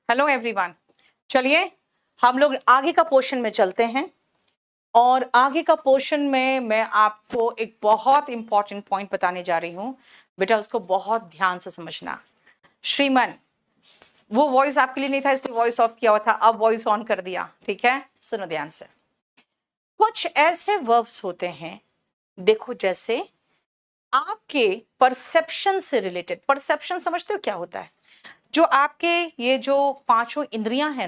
Hello everyone. चलिए हम लोग आगे का पोर्शन में चलते हैं और आगे का पोर्शन में मैं आपको एक बहुत इंपॉर्टेंट पॉइंट बताने जा रही हूं। बेटा उसको बहुत ध्यान से समझना। श्रीमन, वो वॉइस आपके लिए नहीं था इसलिए वॉइस ऑफ किया हुआ था, अब वॉइस ऑन कर दिया। ठीक है, सुनो ध्यान से। कुछ ऐसे वर्ब्स होते हैं, देखो जैसे आपके परसेप्शन से रिलेटेड। परसेप्शन समझते हो क्या होता है? जो आपके ये जो पांचों इंद्रियां है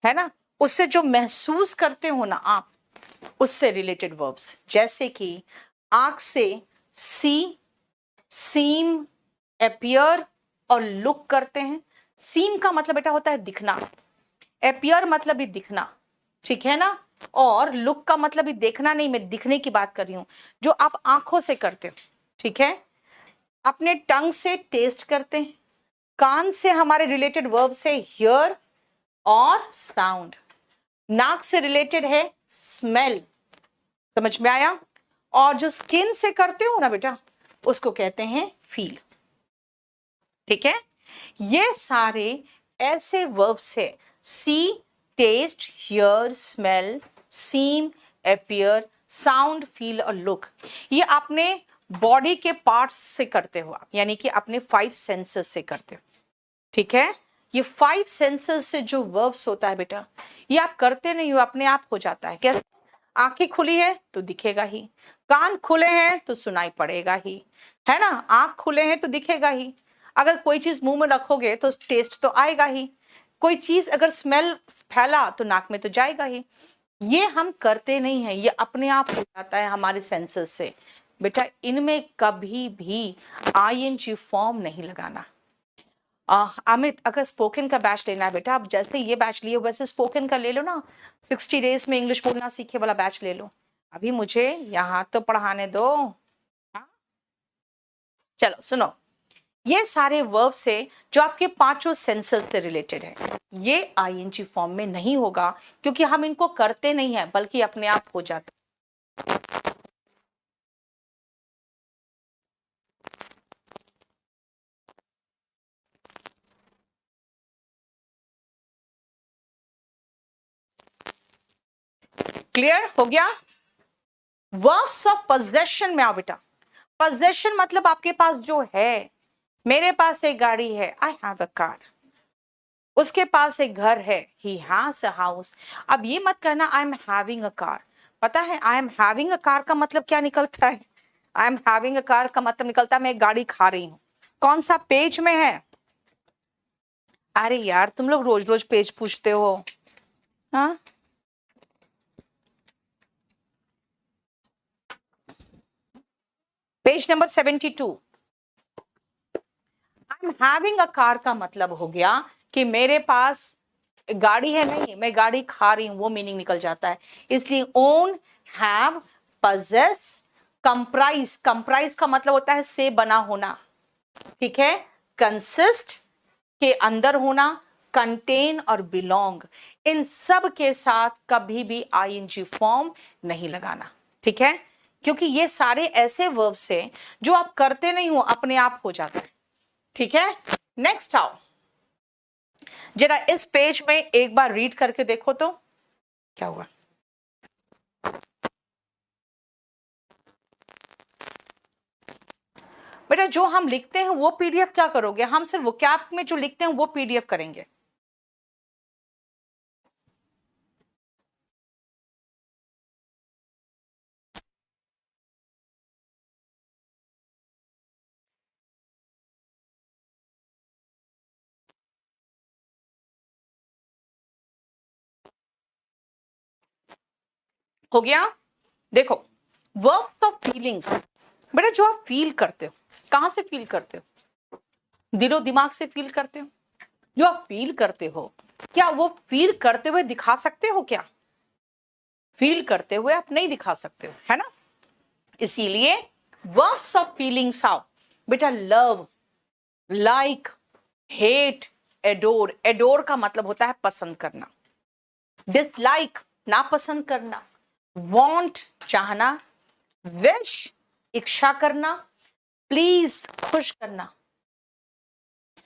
ना, उससे जो महसूस करते हो ना आप, उससे रिलेटेड वर्ब्स। जैसे कि आंख से सी, सीम, एपियर और लुक करते हैं। सीम का मतलब बेटा होता है दिखना, एपियर मतलब भी दिखना, ठीक है ना, और लुक का मतलब भी देखना नहीं, मैं दिखने की बात कर रही हूं, जो आप आंखों से करते हो। ठीक है, अपने टंग से टेस्ट करते हैं, कान से हमारे रिलेटेड वर्ब से हियर और साउंड, नाक से रिलेटेड है स्मेल, समझ में आया, और जो स्किन से करते हो ना बेटा उसको कहते हैं फील। ठीक है, ये सारे ऐसे वर्ब्स है, see, taste, hear, smell, seem, appear, sound, feel और लुक। ये अपने बॉडी के पार्ट्स से करते हो आप, यानी कि अपने 5 सेंसेस से करते हो। ठीक है, ये 5 सेंसेस से जो वर्ब्स होता है बेटा, ये आप करते नहीं हो, अपने आप हो जाता है। कैसे? आंखें खुली है तो दिखेगा ही, कान खुले हैं तो सुनाई पड़ेगा ही, है ना, आंख खुले हैं तो दिखेगा ही। अगर कोई चीज मुंह में रखोगे तो टेस्ट तो आएगा ही, कोई चीज अगर स्मेल फैला तो नाक में तो जाएगा ही। ये हम करते नहीं है, ये अपने आप हो जाता है हमारे सेंसेस से। बेटा इनमें कभी भी आईएनजी फॉर्म नहीं लगाना। अमित, अगर स्पोकन का बैच लेना है बेटा, आप जैसे ये बैच लिए वैसे स्पोकन का ले लो ना, 60 डेज में इंग्लिश बोलना सीखे वाला बैच ले लो। अभी मुझे यहाँ तो पढ़ाने दो। हाँ? चलो सुनो, ये सारे वर्ब से जो आपके पांचों सेंसेस से रिलेटेड है, ये आईएनजी फॉर्म में नहीं होगा, क्योंकि हम इनको करते नहीं है बल्कि अपने आप हो जाता है। क्लियर हो गया? वर्ब्स ऑफ पोजेशन में आओ बेटा। पोजेशन मतलब आपके पास जो है, मेरे पास एक गाड़ी है, आई हैव अ कार। उसके पास एक घर है, ही हैज अ हाउस। अब ये मत कहना I am having a car. पता है I am having a car का मतलब क्या निकलता है? I am having a car का मतलब निकलता है मैं एक गाड़ी खा रही हूं। कौन सा पेज में है? अरे यार तुम लोग रोज रोज पेज पूछते हो। हाँ, page number 72। I am having a car का मतलब हो गया कि मेरे पास गाड़ी है, नहीं मैं गाड़ी खा रही हूं, वो मीनिंग निकल जाता है। इसलिए own, have, possess, comprise. Comprise का मतलब होता है से बना होना। ठीक है, कंसिस्ट के अंदर होना, कंटेन और बिलोंग, इन सब के साथ कभी भी आईएनजी फॉर्म नहीं लगाना। ठीक है, क्योंकि ये सारे ऐसे वर्ब्स हैं जो आप करते नहीं हो, अपने आप हो जाता है। ठीक है, नेक्स्ट आओ, जरा इस पेज में एक बार रीड करके देखो तो क्या हुआ। बेटा जो हम लिखते हैं वो पीडीएफ क्या करोगे? हम सिर्फ वोकैब में जो लिखते हैं वो पीडीएफ करेंगे। हो गया? देखो, वर्ब्स ऑफ फीलिंग्स, बेटा जो आप फील करते हो, कहां से फील करते हो? दिलो दिमाग से फील करते हो। जो आप फील करते हो, क्या वो फील करते हुए दिखा सकते हो? क्या फील करते हुए आप नहीं दिखा सकते हो, है ना? इसीलिए वर्ब्स ऑफ फीलिंग्स आओ बेटा। Love, like, hate, adore. Adore का मतलब होता है पसंद करना, डिसलाइक नापसंद करना, वांट चाहना, विश इच्छा करना, प्लीज खुश करना,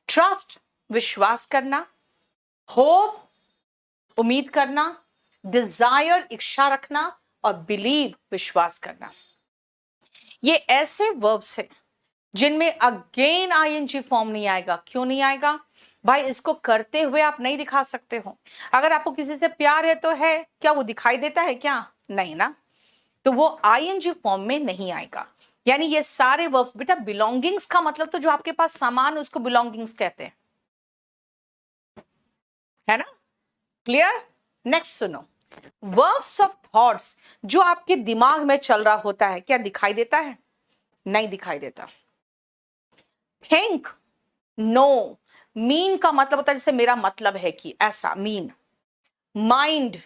ट्रस्ट विश्वास करना, होप उम्मीद करना, डिजायर इच्छा रखना, और बिलीव विश्वास करना। ये ऐसे वर्ब्स हैं जिनमें अगेन आईएनजी फॉर्म नहीं आएगा। क्यों नहीं आएगा भाई? इसको करते हुए आप नहीं दिखा सकते हो। अगर आपको किसी से प्यार है तो है, क्या वो दिखाई देता है क्या? नहीं ना। तो वो आईएनजी फॉर्म में नहीं आएगा। यानी ये सारे वर्ब्स, बेटा बिलोंगिंग्स का मतलब तो जो आपके पास सामान उसको बिलोंगिंग्स कहते हैं, है ना? क्लियर? नेक्स्ट सुनो, वर्ब्स ऑफ थॉट्स, जो आपके दिमाग में चल रहा होता है, क्या दिखाई देता है? नहीं दिखाई देता। थिंक, नो, मीन का मतलब होता है जैसे मेरा मतलब है कि, ऐसा मीन। माइंड,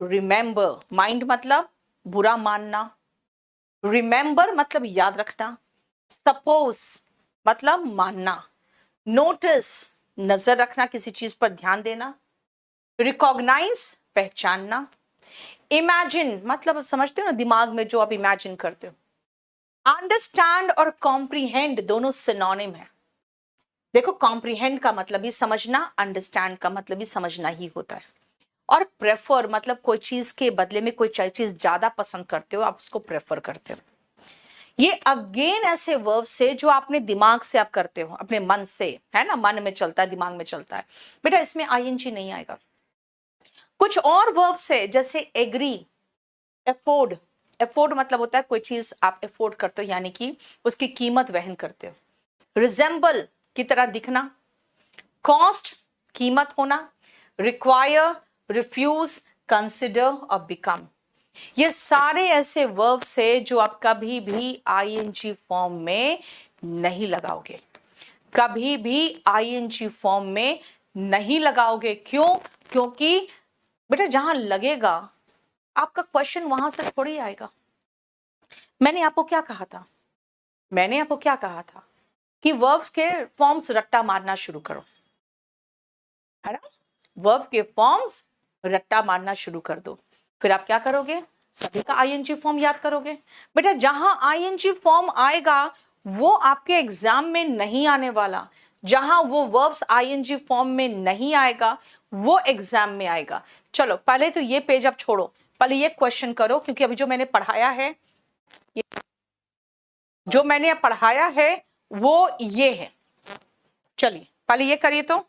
रिमेंबर, माइंड मतलब बुरा मानना, रिमेंबर मतलब याद रखना, सपोज मतलब मानना, नोटिस नजर रखना, किसी चीज पर ध्यान देना, रिकॉग्नाइज पहचानना, इमेजिन मतलब समझते हो ना, दिमाग में जो आप इमेजिन करते हो। अंडरस्टैंड और कॉम्प्रीहेंड दोनों सिनोनिम है। देखो, कॉम्प्रीहेंड का मतलब ही समझना, अंडरस्टैंड का मतलब ही समझना ही होता है। और प्रेफर मतलब कोई चीज के बदले में कोई चीज ज्यादा पसंद करते हो, आप उसको प्रेफर करते हो। ये अगेन ऐसे वर्ब से जो आपने दिमाग से आप करते हो, अपने मन से, है ना, मन में चलता है, दिमाग में चलता है। बेटा इसमें आईएनजी नहीं आएगा। कुछ और वर्ब से जैसे एग्री, एफोर्ड, एफोर्ड मतलब होता है कोई चीज आप एफोर्ड करते हो, यानी कि उसकी कीमत वहन करते हो। रिजेंबल की तरह दिखना, कॉस्ट कीमत होना, रिक्वायर, रिफ्यूज, कंसिडर और बिकम। ये सारे ऐसे वर्ब्स है जो आप कभी भी आईएनजी फॉर्म में नहीं लगाओगे, कभी भी आईएनजी फॉर्म में नहीं लगाओगे। क्यों? क्योंकि बेटा जहां लगेगा आपका क्वेश्चन वहां से थोड़ी आएगा। मैंने आपको क्या कहा था? मैंने आपको क्या कहा था कि वर्ब्स के फॉर्म्स रट्टा मारना शुरू करो, है ना? वर्ब के फॉर्म्स रट्टा मारना शुरू कर दो, फिर आप क्या करोगे? सभी का आईएनजी फॉर्म याद करोगे। बेटा जहां आईएनजी फॉर्म आएगा वो आपके एग्जाम में नहीं आने वाला, जहां वो वर्ब्स आईएनजी फॉर्म में नहीं आएगा वो एग्जाम में आएगा। चलो पहले तो ये पेज आप छोड़ो, पहले ये क्वेश्चन करो, क्योंकि अभी जो मैंने पढ़ाया है, जो मैंने पढ़ाया है वो ये है। चलिए पहले ये करिए तो।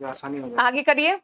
आसानी हो जाए, आगे करिए।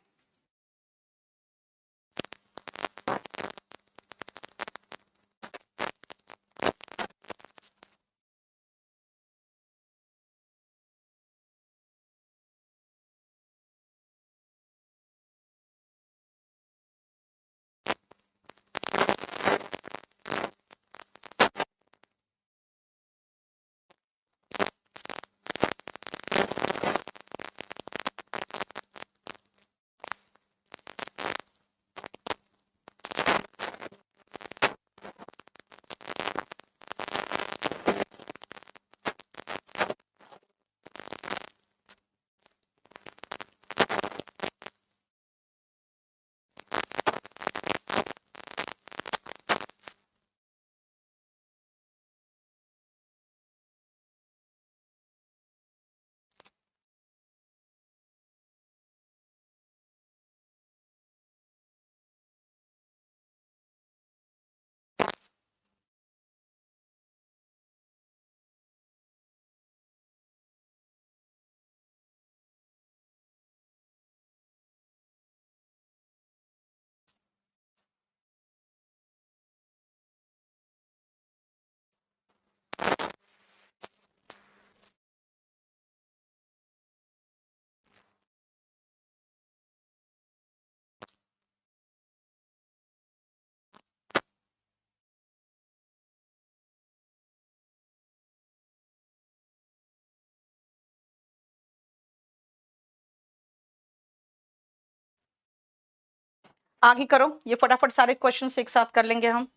आगे करो, ये फटाफट सारे क्वेश्चन एक साथ कर लेंगे हम।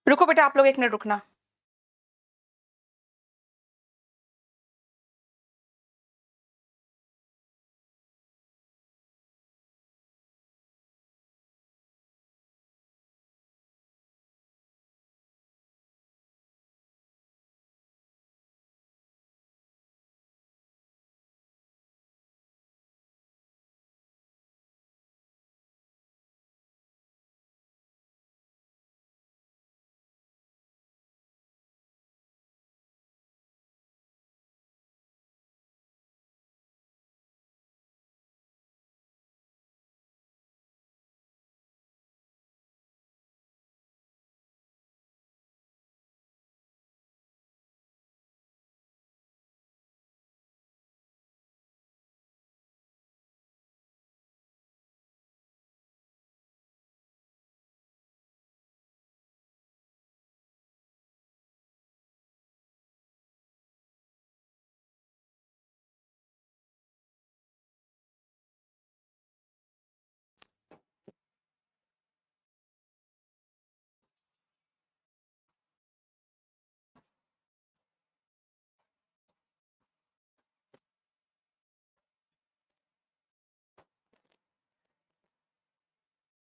रुको बेटा, आप लोग 1 मिनट रुकना।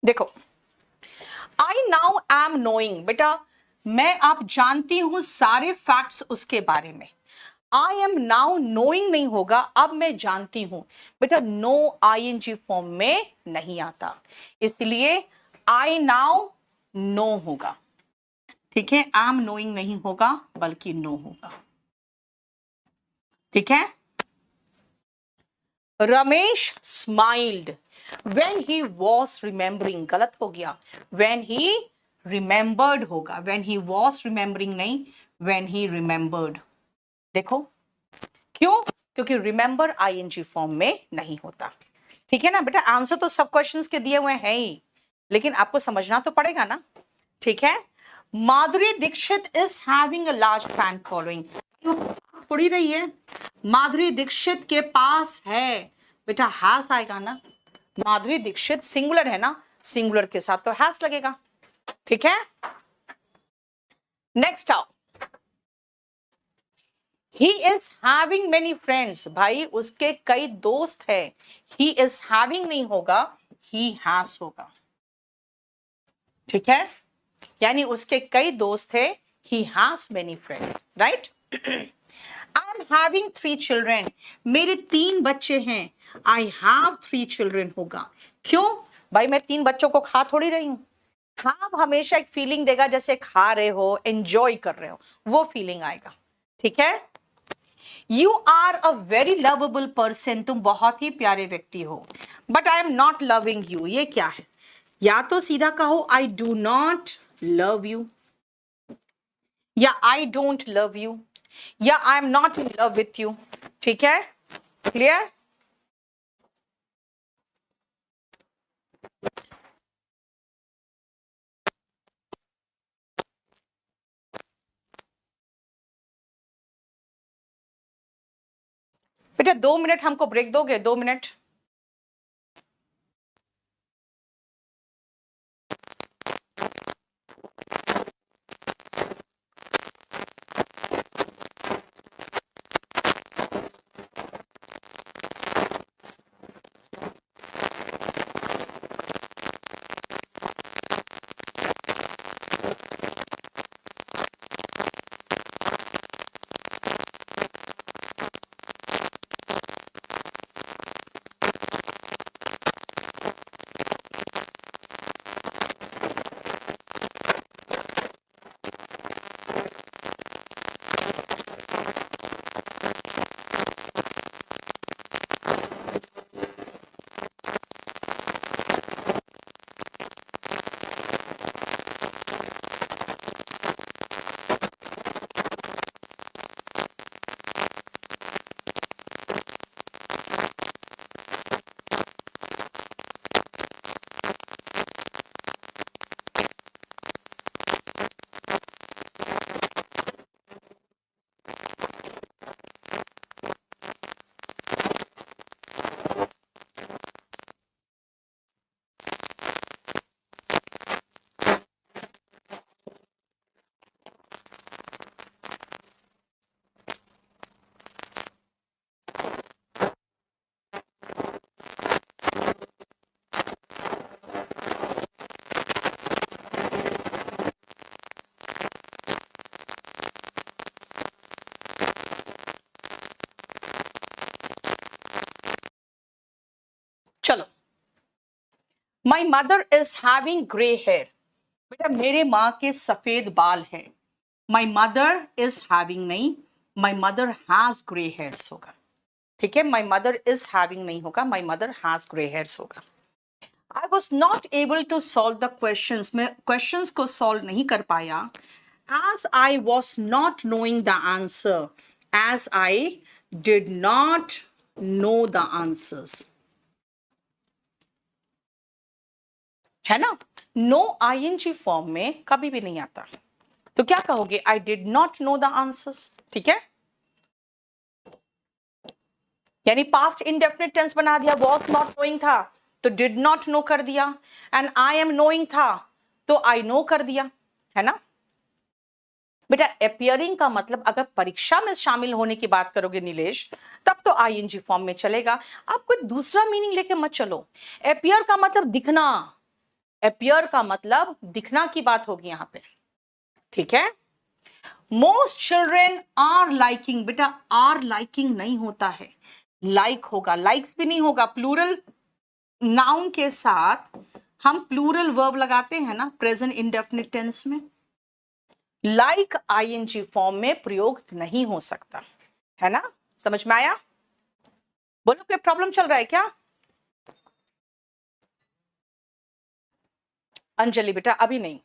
देखो, आई नाउ एम नोइंग, बेटा मैं आप जानती हूं सारे फैक्ट्स उसके बारे में। आई एम नाउ नोइंग नहीं होगा, अब मैं जानती हूं। बेटा नो आईएनजी फॉर्म में नहीं आता, इसलिए आई नाउ नो होगा। ठीक है, आई एम नोइंग नहीं होगा बल्कि नो होगा। ठीक है, Ramesh smiled when he was remembering, गलत हो गया, when he remembered होगा, when he was remembering नहीं, when he remembered। देखो क्यों, क्योंकि रिमेंबर आईएनजी फॉर्म में नहीं होता। ठीक है ना बेटा, आंसर तो सब क्वेश्चंस के दिए हुए हैं ही, लेकिन आपको समझना तो पड़ेगा ना। ठीक है, Madhuri Dixit is having a large fan following, थोड़ी रही है, माधुरी दीक्षित के पास है, बेटा हैस आएगा ना। माधुरी दीक्षित सिंगुलर है ना, सिंगुलर के साथ तो हैस लगेगा। ठीक है, नेक्स्ट आओ, he is having many friends, भाई उसके कई दोस्त है। ही इज हैविंग नहीं होगा, ही हैज होगा। ठीक है, यानी उसके कई दोस्त है, he has many friends, right. I am having 3 children, मेरे 3 बच्चे हैं। आई हैव 3 चिल्ड्रेन होगा, क्यों भाई, मैं 3 बच्चों को खा थोड़ी रही हूं। हैव हमेशा एक फीलिंग देगा, जैसे खा रहे हो, एंजॉय कर रहे हो, वो फीलिंग आएगा। ठीक है, you are a very lovable person, तुम बहुत ही प्यारे व्यक्ति हो। But I am not loving you, ये क्या है, या तो सीधा कहो I do not love you, या आई डोंट लव यू, या I am not in love with you. ठीक है, क्लियर। बेटा 2 मिनट हमको ब्रेक दोगे, 2 मिनट। My mother is having grey hair, बेटा मेरे माँ के सफेद बाल है। माई मदर इज हैविंग नहीं, my mother has grey hairs होगा। ठीक है, माई मदर इज हैविंग नहीं होगा, my mother has grey hairs होगा। I was not able to solve the question, मैं क्वेश्चन को सॉल्व नहीं कर पाया। As I was not knowing the answer, as I did not know the answers, है ना। नो आईएनजी फॉर्म में कभी भी नहीं आता, तो क्या कहोगे, आई did not know the answers. ठीक है, यानी पास्ट इंडेफिनिट टेंस बना दिया, वॉज नॉट नोइंग था तो डिड नॉट नो कर दिया, एंड आई एम नोइंग था तो आई नो कर दिया, है ना। बेटा अपियरिंग का मतलब अगर परीक्षा में शामिल होने की बात करोगे नीलेश, तब तो आईएनजी फॉर्म में चलेगा। आप कोई दूसरा मीनिंग लेके मत चलो। अपियर का मतलब दिखना, अपियर का मतलब दिखना की बात होगी यहां पे। ठीक है, मोस्ट चिल्ड्रेन आर लाइकिंग, बेटा आर लाइकिंग नहीं होता है, लाइक होगा, लाइक्स भी नहीं होगा। प्लूरल नाउन के साथ हम प्लूरल वर्ब लगाते हैं ना प्रेजेंट इंडेफिनिट टेंस में, लाइक आईएनजी फॉर्म में प्रयोग नहीं हो सकता, है ना। समझ में आया? बोलो कोई प्रॉब्लम चल रहा है क्या? अंजलि बेटा अभी नहीं।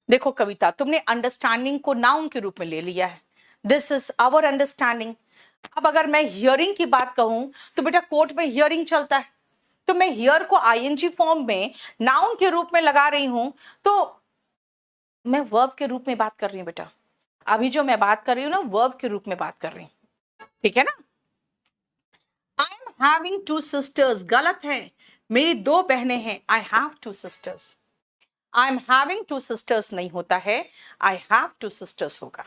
देखो कविता, तुमने अंडरस्टैंडिंग को नाउन के रूप में ले लिया है, दिस इज आवर अंडरस्टैंडिंग। अब अगर मैं हियरिंग की बात कहूं तो बेटा कोर्ट में हियरिंग चलता है, तो मैं हियर को आईएनजी फॉर्म में नाउन के रूप में लगा रही हूं, तो मैं वर्ब के रूप में बात कर रही हूं बेटा। अभी जो मैं बात कर रही हूं ना, वर्ब के रूप में बात कर रही हूं, ठीक है ना। I am having two sisters, गलत है, मेरी दो बहनें हैं। I have two sisters, I am having two sisters नहीं होता है, आई हैव टू सिस्टर्स होगा।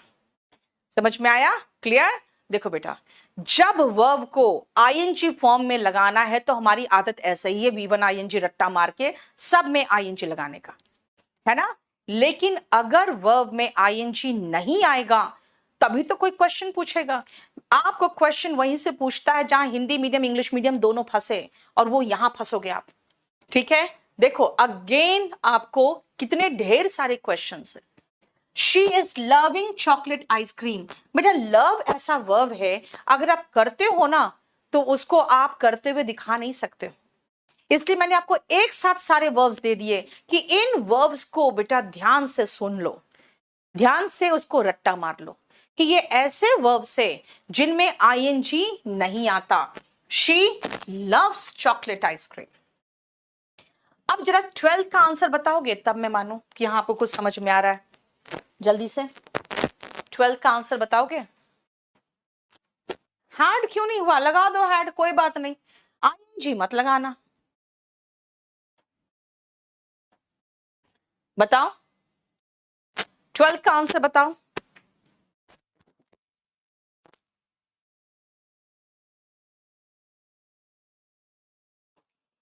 समझ में आया? क्लियर? देखो बेटा, जब वर्ब को आईएनजी फॉर्म में लगाना है तो हमारी आदत ऐसा ही है, V1 आईएनजी रट्टा मार के सब में आईएनजी लगाने का, है ना। लेकिन अगर वर्ब में आईएनजी नहीं आएगा तभी तो कोई क्वेश्चन पूछेगा। आपको क्वेश्चन वहीं से पूछता है जहां हिंदी मीडियम इंग्लिश मीडियम दोनों फंसे, और वो यहां फंसोगे आप। ठीक है, देखो अगेन आपको कितने ढेर सारे क्वेश्चंस है। She is loving chocolate ice cream, बेटा लव ऐसा वर्ब है, अगर आप करते हो ना तो उसको आप करते हुए दिखा नहीं सकते हो, इसलिए मैंने आपको एक साथ सारे वर्ब्स दे दिए कि इन वर्ब्स को बेटा ध्यान से सुन लो, ध्यान से उसको रट्टा मार लो कि ये ऐसे वर्ब्स है जिनमें आईएनजी नहीं आता। She loves chocolate ice cream. अब जरा 12th का आंसर बताओगे तब मैं मानूं कि यहां आपको कुछ समझ में आ रहा है। जल्दी से 12th का आंसर बताओगे? हैड क्यों नहीं हुआ? लगा दो हैड, कोई बात नहीं, आईएनजी मत लगाना। बताओ 12th का आंसर बताओ।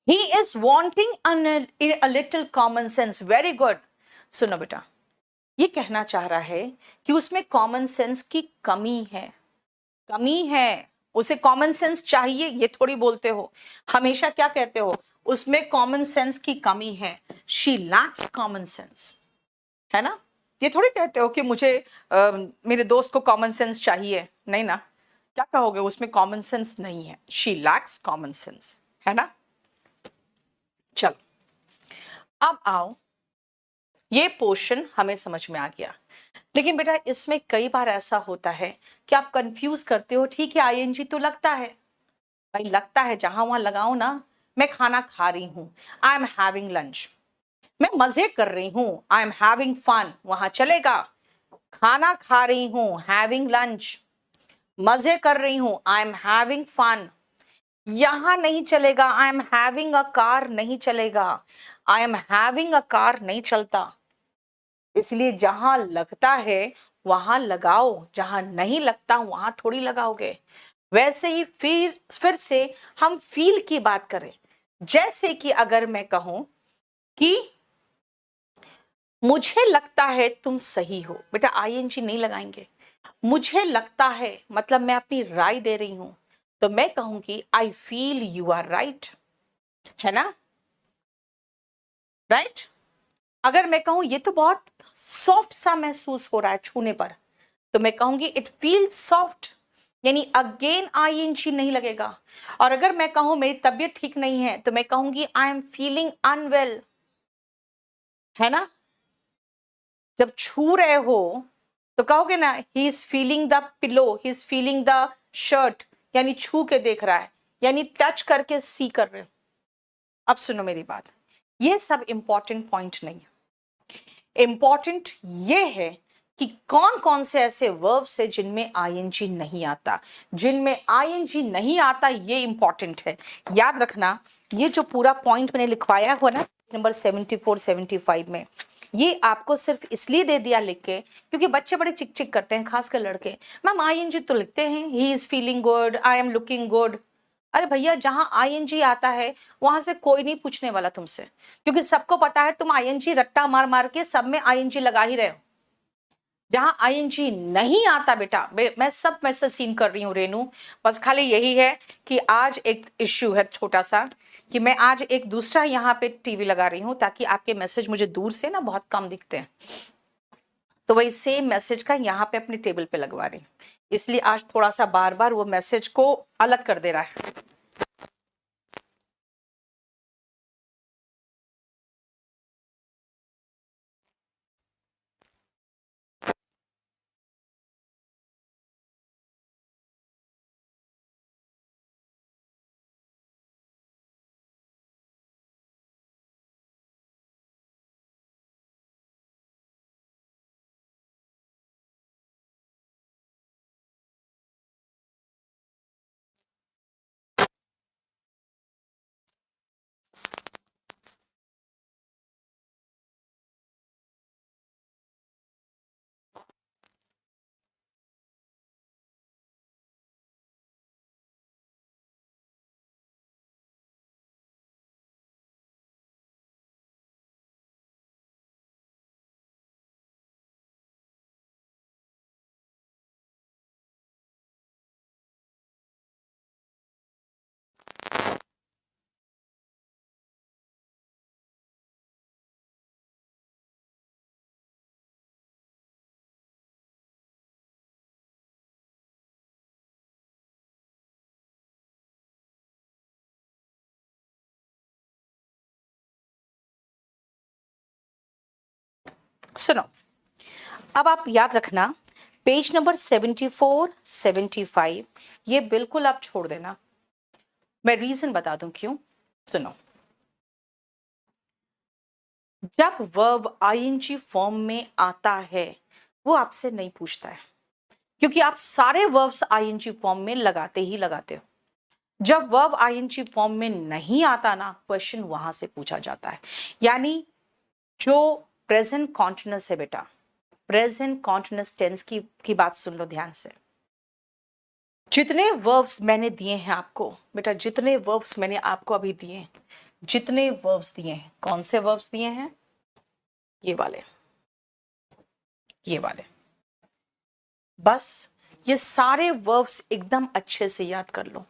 He is wanting a little common sense. Very good. सुनो बेटा, ये कहना चाह रहा है कि उसमें कॉमन सेंस की कमी है, कमी है, उसे कॉमन सेंस चाहिए, ये थोड़ी बोलते हो। हमेशा क्या कहते हो? उसमें कॉमन सेंस की कमी है, शी लैक्स कॉमन सेंस, है ना। ये थोड़ी कहते हो कि मुझे मेरे दोस्त को कॉमन सेंस चाहिए, नहीं ना। क्या कहोगे? उसमें कॉमन सेंस नहीं है, शी लैक्स कॉमन सेंस, है ना। चलो अब आओ, ये पोर्शन हमें समझ में आ गया, लेकिन बेटा इसमें कई बार ऐसा होता है कि आप कंफ्यूज करते हो। ठीक है, आईएनजी तो लगता है, भाई लगता है, जहां वहां लगाओ ना। मैं खाना खा रही हूं, आई एम हैविंग लंच। मैं मजे कर रही हूं, आई एम हैविंग फन, वहां चलेगा। खाना खा रही हूं, हैविंग लंच। मजे कर रही हूं, आई एम हैविंग फन, यहां नहीं चलेगा। I am having a car नहीं चलेगा, I am having a car नहीं चलता। इसलिए जहां लगता है वहां लगाओ, जहां नहीं लगता वहां थोड़ी लगाओगे। वैसे ही फिर से हम फील की बात करें, जैसे कि अगर मैं कहूं कि मुझे लगता है तुम सही हो, बेटा आईएनजी नहीं लगाएंगे। मुझे लगता है मतलब मैं अपनी राय दे रही हूं, तो मैं कहूंगी I feel you are right, है ना। राइट। अगर मैं कहूं ये तो बहुत सॉफ्ट सा महसूस हो रहा है छूने पर, तो मैं कहूंगी इट फील्स सॉफ्ट, यानी अगेन आईएनजी नहीं लगेगा। और अगर मैं कहूं मेरी तबीयत ठीक नहीं है, तो मैं कहूंगी आई एम फीलिंग अनवेल, है ना। जब छू रहे हो तो कहोगे ना he is feeling the pillow, he is feeling the shirt, यानी छू के देख रहा है, यानी टच करके सी कर रहे हो। अब सुनो मेरी बात, ये सब इंपॉर्टेंट पॉइंट नहीं है। इंपॉर्टेंट ये है कि कौन कौन से ऐसे वर्ब्स है जिनमें आईएनजी नहीं आता। जिनमें आईएनजी नहीं आता ये इंपॉर्टेंट है, याद रखना। ये जो पूरा पॉइंट मैंने लिखवाया हुआ ना नंबर 74 75 में, ये आपको सिर्फ इसलिए दे दिया लिख के क्योंकि बच्चे बड़े चिक चिक करते हैं, खासकर लड़के। मैम आईएनजी तो लिखते हैं, he is feeling good, I am looking good. अरे भैया जहां आईएनजी आता है वहां से कोई नहीं पूछने वाला तुमसे, क्योंकि सबको पता है तुम आईएनजी रट्टा मार मार के सब में आईएनजी लगा ही रहे हो। जहां आईएनजी नहीं आता बेटा, मैं सब में से सीन कर रही हूँ रेनू, बस खाली यही है कि आज एक इश्यू है छोटा सा, कि मैं आज एक दूसरा यहाँ पे टीवी लगा रही हूँ ताकि आपके मैसेज मुझे दूर से ना बहुत कम दिखते हैं, तो वही सेम मैसेज का यहाँ पे अपने टेबल पे लगवा रही हूँ, इसलिए आज थोड़ा सा बार बार वो मैसेज को अलग कर दे रहा है। सुनो, अब आप याद रखना पेज नंबर 74 75 ये बिल्कुल आप छोड़ देना। मैं रीजन बता दूं क्यों। सुनो, जब वर्ब आईएनजी फॉर्म में आता है वो आपसे नहीं पूछता है, क्योंकि आप सारे वर्ब्स आईएनजी फॉर्म में लगाते ही लगाते हो। जब वर्ब आईएनजी फॉर्म में नहीं आता ना, क्वेश्चन वहां से पूछा जाता है। यानी जो प्रेजेंट कॉन्टिन्यूअस है बेटा, प्रेजेंट कॉन्टिन्यूअस टेंस की बात सुन लो ध्यान से। जितने वर्ब्स मैंने दिए हैं आपको बेटा, जितने वर्ब्स मैंने आपको अभी दिए हैं, जितने वर्ब्स दिए हैं, कौन से वर्ब्स दिए हैं, ये वाले, ये वाले। बस ये सारे वर्ब्स एकदम अच्छे से याद कर लो,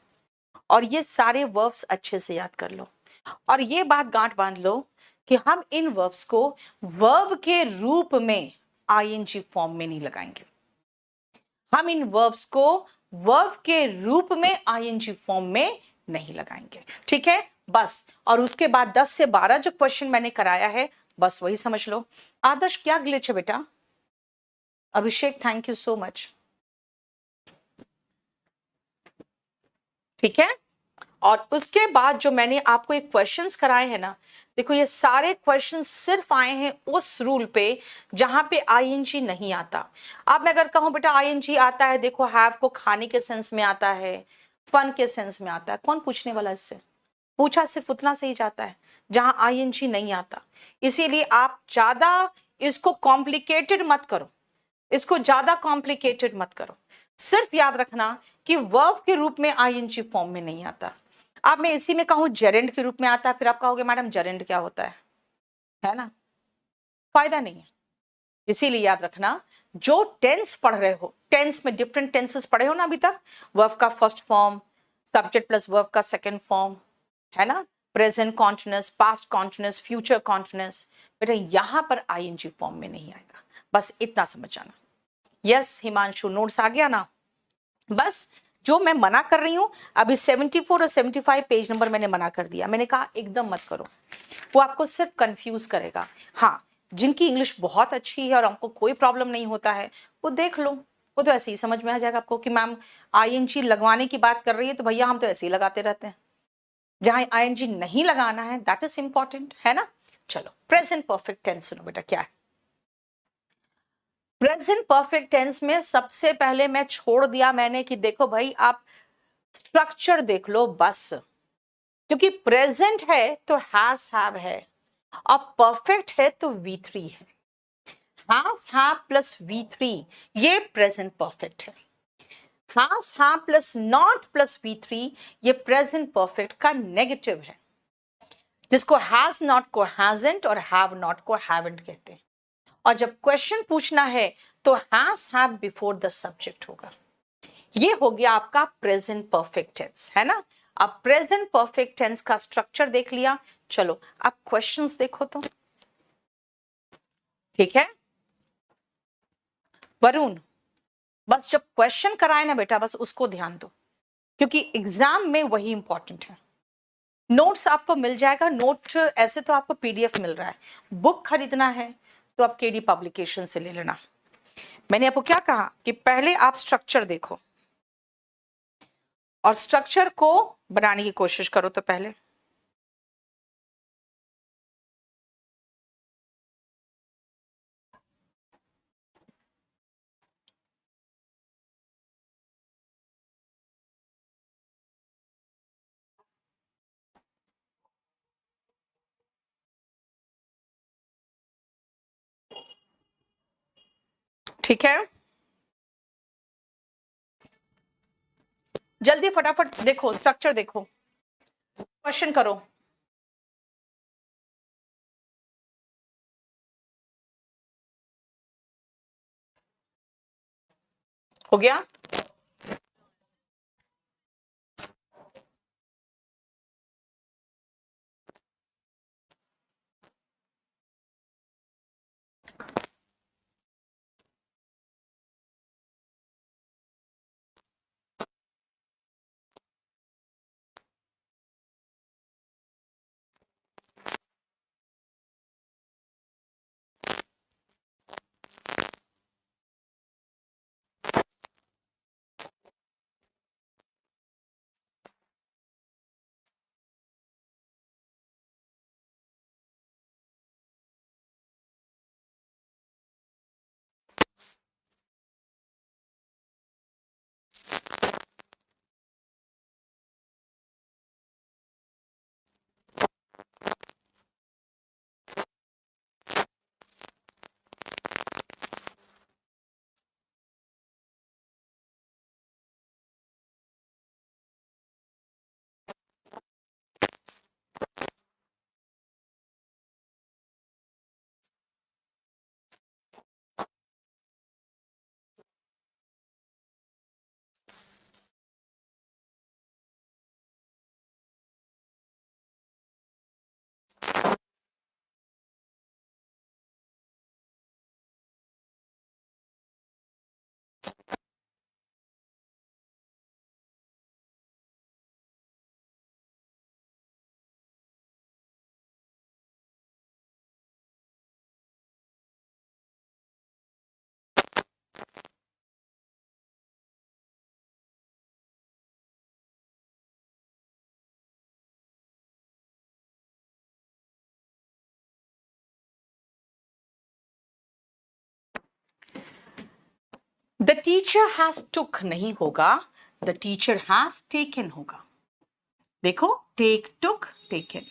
और ये सारे वर्ब्स अच्छे से याद कर लो, और ये बात गांठ बांध लो कि हम इन वर्ब्स को वर्ब के रूप में आईएनजी फॉर्म में नहीं लगाएंगे। हम इन वर्ब्स को वर्ब के रूप में आईएनजी फॉर्म में नहीं लगाएंगे, ठीक है। बस, और उसके बाद 10 से 12 जो क्वेश्चन मैंने कराया है बस वही समझ लो। आदर्श क्या ग्लिच है बेटा? अभिषेक थैंक यू सो मच, ठीक है। और उसके बाद जो मैंने आपको एक क्वेश्चंस कराए हैं ना, देखो ये सारे क्वेश्चन सिर्फ आए हैं उस रूल पे जहां पे आईएनजी नहीं आता। अब मैं अगर कहूं बेटा आईएनजी आता है, देखो हैव को खाने के सेंस में आता है, फन के सेंस में आता है, कौन पूछने वाला इससे? पूछा सिर्फ उतना से ही जाता है जहां आईएनजी नहीं आता। इसीलिए आप ज्यादा इसको कॉम्प्लिकेटेड मत करो, इसको ज्यादा कॉम्प्लिकेटेड मत करो। सिर्फ याद रखना कि वर्ब के रूप में आईएनजी फॉर्म में नहीं आता। अब मैं इसी में कहूं जेरेंड के रूप में आता है, फिर आप कहोगे मैडम जेरेंड क्या होता है ना, फायदा नहीं है। इसीलिए याद रखना जो टेंस पढ़ रहे हो, टेंस में डिफरेंट टेंसेस पढ़े हो ना अभी तक, वर्ब का first form, subject plus verb का सेकंड फॉर्म, है ना, present continuous, past continuous, future continuous, बेटा यहां पर आईएनजी फॉर्म में नहीं आएगा, बस इतना समझ जाना। यस हिमांशु, नोट्स आ गया ना? बस जो मैं मना कर रही हूं अभी 74 और 75 पेज नंबर मैंने मना कर दिया, मैंने कहा एकदम मत करो, वो आपको सिर्फ कंफ्यूज करेगा। हाँ, जिनकी इंग्लिश बहुत अच्छी है और हमको कोई प्रॉब्लम नहीं होता है वो देख लो, वो तो ऐसे ही समझ में आ जाएगा आपको कि मैम आईएनजी लगवाने की बात कर रही है तो भैया हम तो ऐसे ही लगाते रहते हैं। जहां आईएनजी नहीं लगाना है दैट इज इंपॉर्टेंट, है ना? चलो प्रेजेंट परफेक्ट टेंस सुनो बेटा क्या है। प्रेजेंट परफेक्ट टेंस में सबसे पहले मैं छोड़ दिया मैंने कि देखो भाई आप स्ट्रक्चर देख लो बस, क्योंकि प्रेजेंट है तो हैज हैव है और परफेक्ट है तो V3 है। हैज हैव प्लस V3 ये प्रेजेंट परफेक्ट है। Has have plus not plus V3 ये प्रेजेंट परफेक्ट का नेगेटिव है, जिसको हैज नॉट को हैजंट और हैव नॉट को हैवंट कहते हैं। और जब क्वेश्चन पूछना है तो has have before the subject होगा। ये हो गया आपका प्रेजेंट परफेक्ट टेंस, है ना? अब प्रेजेंट परफेक्ट टेंस का स्ट्रक्चर देख लिया, चलो अब क्वेश्चंस देखो तो, ठीक है वरुण? बस जब क्वेश्चन कराए ना बेटा बस उसको ध्यान दो, क्योंकि एग्जाम में वही इंपॉर्टेंट है। नोट्स आपको मिल जाएगा, नोट ऐसे तो आपको पीडीएफ मिल रहा है, बुक खरीदना है तो आप केडी पब्लिकेशन से ले लेना। मैंने आपको क्या कहा कि पहले आप स्ट्रक्चर देखो और स्ट्रक्चर को बनाने की कोशिश करो तो पहले। ठीक है, जल्दी फटाफट देखो स्ट्रक्चर देखो, क्वेश्चन करो। हो गया? द टीचर हैज टुक नहीं होगा, द टीचर हैज टेकन होगा। देखो take took taken.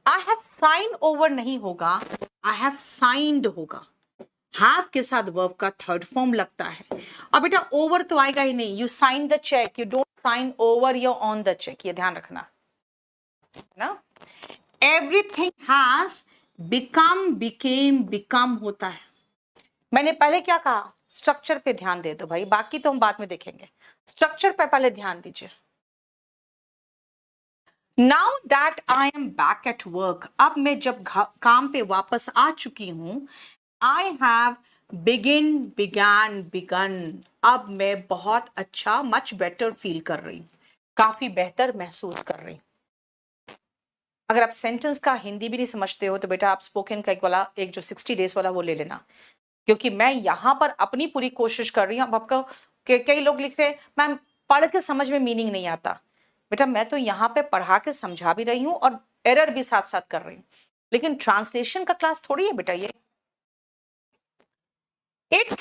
I have sign over नहीं होगा, आई हैव साइंड होगा। हैव के साथ वर्ब का थर्ड फॉर्म लगता है। और बेटा ओवर तो आएगा ही नहीं, you sign the cheque, you don't sign over your on the cheque, ये ध्यान रखना ना। Everything has become, became, become होता है। मैंने पहले क्या कहा, स्ट्रक्चर पे ध्यान दे दो भाई, बाकी तो हम बाद में देखेंगे, स्ट्रक्चर पे पहले ध्यान दीजिए। Now that I am back at work, अब मैं जब काम पे वापस आ चुकी हूं, आई हैव बिगन, अब मैं बहुत अच्छा, मच बेटर फील कर रही हूं, काफी बेहतर महसूस कर रही हूं। अगर आप सेंटेंस का हिंदी भी नहीं समझते हो तो बेटा आप स्पोकन का एक जो 60 डेज वाला वो ले लेना, क्योंकि मैं यहां पर अपनी पूरी कोशिश कर रही हूं। अब आपको कई लोग लिख रहे हैं मैम पढ़ के समझ में मीनिंग नहीं आता, बेटा मैं तो यहाँ पे पढ़ा के समझा भी रही हूँ और एरर भी साथ साथ कर रही हूँ, लेकिन ट्रांसलेशन का क्लास थोड़ी है बेटा ये। इट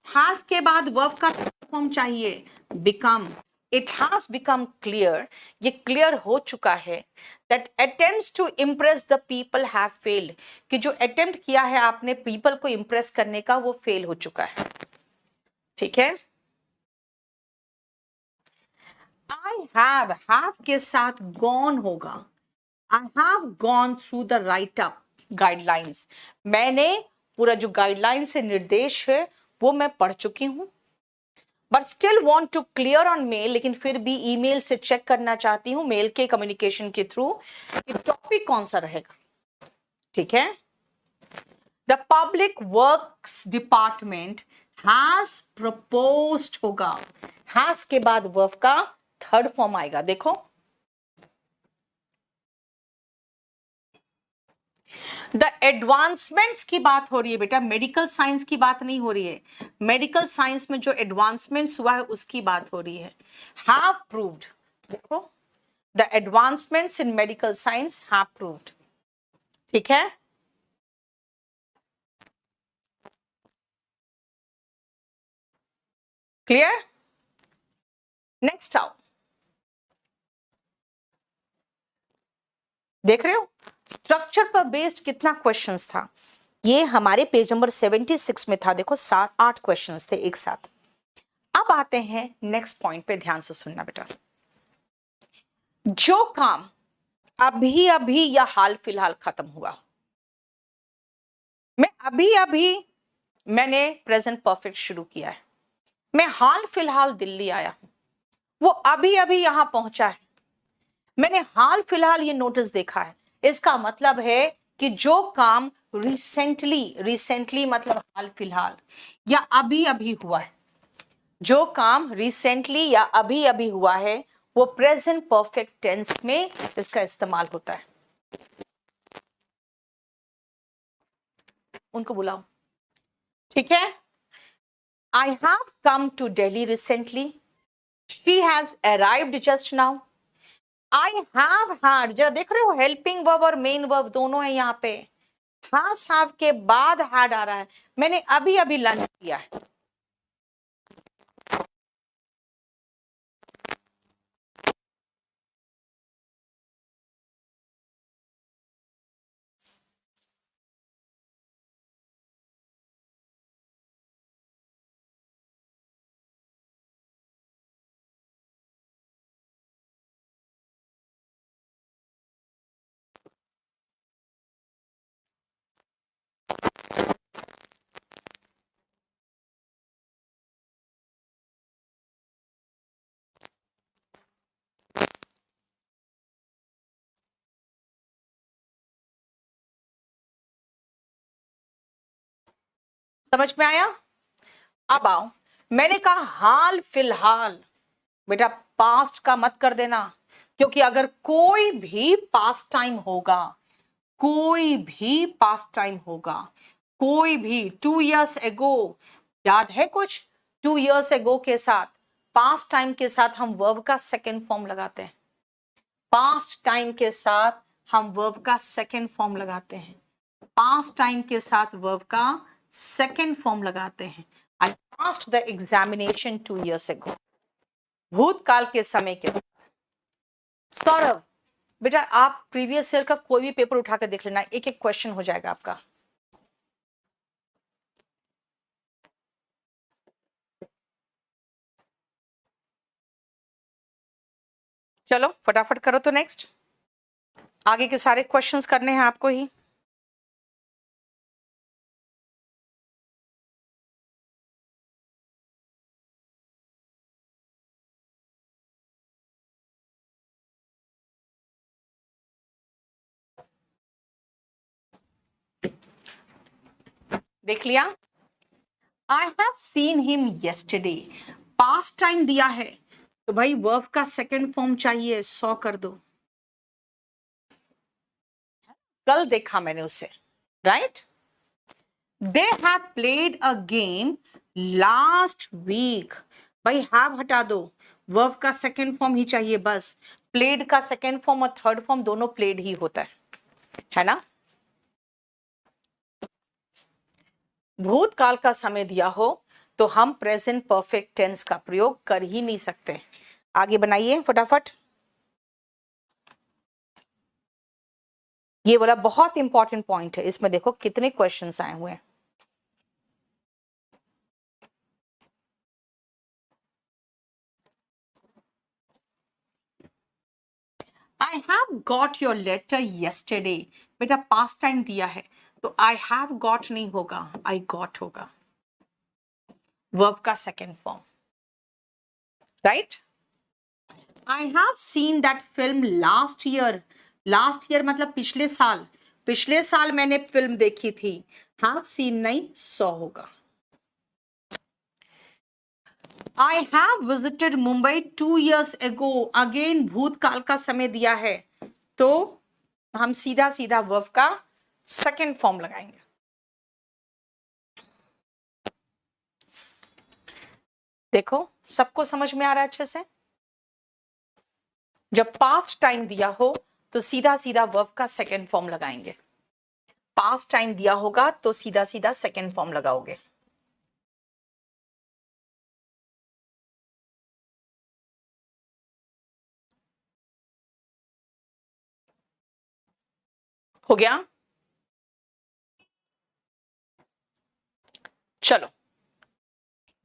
हैज के बाद वर्ब का फॉर्म चाहिए, become. It has become clear, ये क्लियर हो चुका है that attempts to impress the people have failed, कि जो अटेम्प्ट किया है आपने पीपल को इम्प्रेस करने का वो फेल हो चुका है। ठीक है, आई हैव के साथ गॉन होगा, I have gone through the right up guidelines, मैंने पूरा जो गाइडलाइंस से निर्देश है वो मैं पढ़ चुकी हूं, but still want to clear on mail, लेकिन फिर भी ईमेल से चेक करना चाहती हूं, मेल के कम्युनिकेशन के थ्रू कि टॉपिक कौन सा रहेगा। ठीक है, the public works department has proposed होगा, हैज के बाद वर्ब का थर्ड फॉर्म आएगा। देखो द एडवांसमेंट्स की बात हो रही है बेटा, मेडिकल साइंस की बात नहीं हो रही है, मेडिकल साइंस में जो एडवांसमेंट्स हुआ है उसकी बात हो रही है। हैव प्रूव्ड, देखो the advancements in medical science have proved. ठीक है, क्लियर, नेक्स्ट आओ, देख रहे हो स्ट्रक्चर पर बेस्ड कितना क्वेश्चंस था, ये हमारे पेज नंबर 76 में था, देखो 7-8 क्वेश्चंस थे एक साथ। अब आते हैं नेक्स्ट पॉइंट पे, ध्यान से सुनना बेटा, जो काम अभी अभी या हाल फिलहाल खत्म हुआ, मैं अभी अभी मैंने प्रेजेंट परफेक्ट शुरू किया है, मैं हाल फिलहाल दिल्ली आया हूं, वो अभी अभी यहां पहुंचा है, मैंने हाल फिलहाल ये नोटिस देखा है, इसका मतलब है कि जो काम रिसेंटली मतलब हाल फिलहाल या अभी अभी हुआ है, जो काम रिसेंटली या अभी अभी हुआ है वो प्रेजेंट परफेक्ट टेंस में इसका इस्तेमाल होता है। उनको बुलाओ। ठीक है, I have come to Delhi recently, she has arrived just now, I have had, जरा देख रहे हो हेल्पिंग वर्ब और मेन वर्ब दोनों है यहाँ पे, हैज हैव के बाद हैड आ रहा है, मैंने अभी अभी लंच किया है। समझ में आया? अब आओ, मैंने कहा हाल फिलहाल, बेटा पास्ट का मत कर देना, क्योंकि अगर कोई भी पास्ट टाइम होगा, कोई भी पास्ट टाइम होगा, कोई भी 2 years एगो, याद है कुछ 2 years एगो के साथ पास्ट टाइम के साथ हम वर्ब का सेकेंड फॉर्म लगाते हैं, पास्ट टाइम के साथ हम वर्ब का सेकेंड फॉर्म लगाते हैं, पास्ट टाइम के साथ वर्ब का सेकेंड फॉर्म लगाते हैं। I passed the examination 2 years एगो, भूतकाल के समय के। सौरभ बेटा आप प्रीवियस ईयर का कोई भी पेपर उठा कर देख लेना, एक एक क्वेश्चन हो जाएगा आपका। चलो फटाफट करो तो, नेक्स्ट आगे के सारे क्वेश्चंस करने हैं आपको ही। देख लिया। आई have seen him yesterday, past time दिया है तो भाई वर्ब का सेकंड फॉर्म चाहिए, 100 कर दो। कल देखा मैंने उसे, right. They have played a game last week, भाई हैव हटा दो, वर्ब का सेकंड फॉर्म ही चाहिए बस। प्लेड का सेकंड फॉर्म और थर्ड फॉर्म दोनों प्लेड ही होता है ना। भूतकाल का समय दिया हो तो हम प्रेजेंट परफेक्ट टेंस का प्रयोग कर ही नहीं सकते। आगे बनाइए फटाफट। ये वाला बहुत इंपॉर्टेंट पॉइंट है, इसमें देखो कितने क्वेश्चंस आए हुए हैं। I have got your letter yesterday, बेटा पास्ट टाइम दिया है तो आई हैव गॉट नहीं होगा, आई गॉट होगा, वर्ब का second form, right. I have seen that film last year, last year मतलब पिछले साल, पिछले साल मैंने फिल्म देखी थी, हैव सीन नहीं 100 होगा। I have visited Mumbai 2 years ago, again भूतकाल का समय दिया है तो हम सीधा सीधा वर्ब का सेकेंड फॉर्म लगाएंगे। देखो सबको समझ में आ रहा है अच्छे से। जब पास्ट टाइम दिया हो तो सीधा सीधा वर्ब का सेकेंड फॉर्म लगाएंगे, पास्ट टाइम दिया होगा तो सीधा सीधा सेकेंड फॉर्म लगाओगे। हो गया। चलो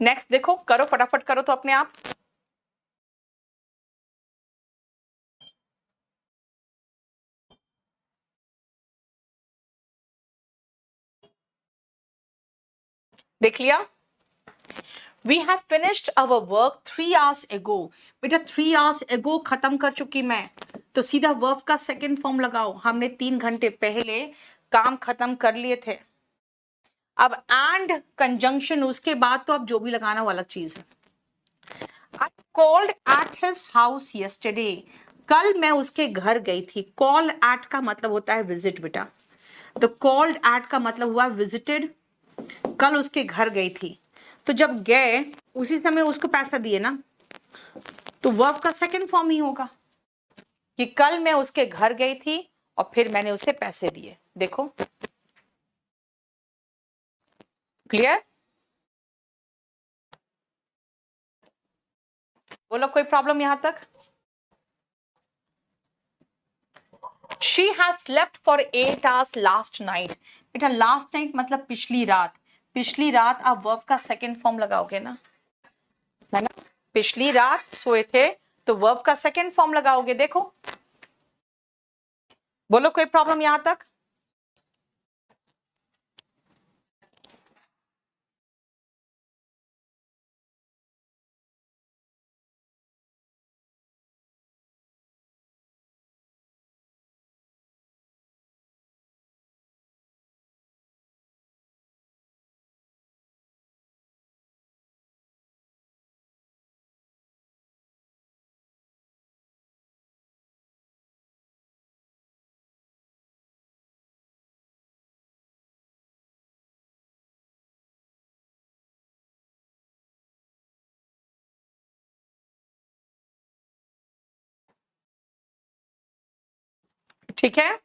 नेक्स्ट देखो, करो फटाफट करो तो अपने आप। देख लिया। We have finished our work 3 hours ago, बेटा 3 hours ago खत्म कर चुकी मैं तो सीधा वर्ब का सेकेंड फॉर्म लगाओ, हमने 3 घंटे पहले काम खत्म कर लिए थे। अब एंड कंजंक्शन उसके बाद तो अब जो भी लगाना वो अलग चीज है। I called at his house yesterday, कल मैं उसके घर गई थी। कॉल एट का मतलब होता है विजिट बेटा, तो कॉल्ड एट का मतलब हुआ विजिटेड, कल उसके घर गई थी तो जब गए उसी समय उसको पैसा दिए ना, तो वर्ब का सेकंड फॉर्म ही होगा कि कल मैं उसके घर गई थी और फिर मैंने उसे पैसे दिए। देखो क्लियर, बोलो कोई प्रॉब्लम यहां तक। She has slept for 8 hours last night, बेटा लास्ट नाइट मतलब पिछली रात, पिछली रात आप वर्ब का सेकंड फॉर्म लगाओगे ना, है ना। पिछली रात सोए थे तो वर्ब का सेकंड फॉर्म लगाओगे। देखो बोलो कोई प्रॉब्लम यहां तक। ठीक है,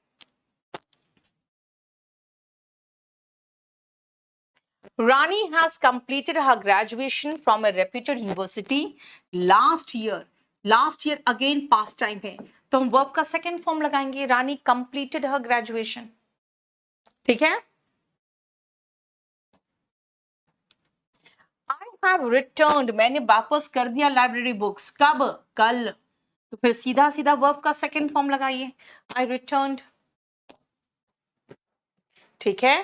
Rani has completed her graduation from a reputed university last year. Last year again past time है तो हम verb का second form लगाएंगे, रानी completed her graduation। ठीक है। I have returned, मैंने वापस कर दिया लाइब्रेरी बुक्स, कब, कल, तो फिर सीधा सीधा verb का second form लगाइए, I returned। ठीक है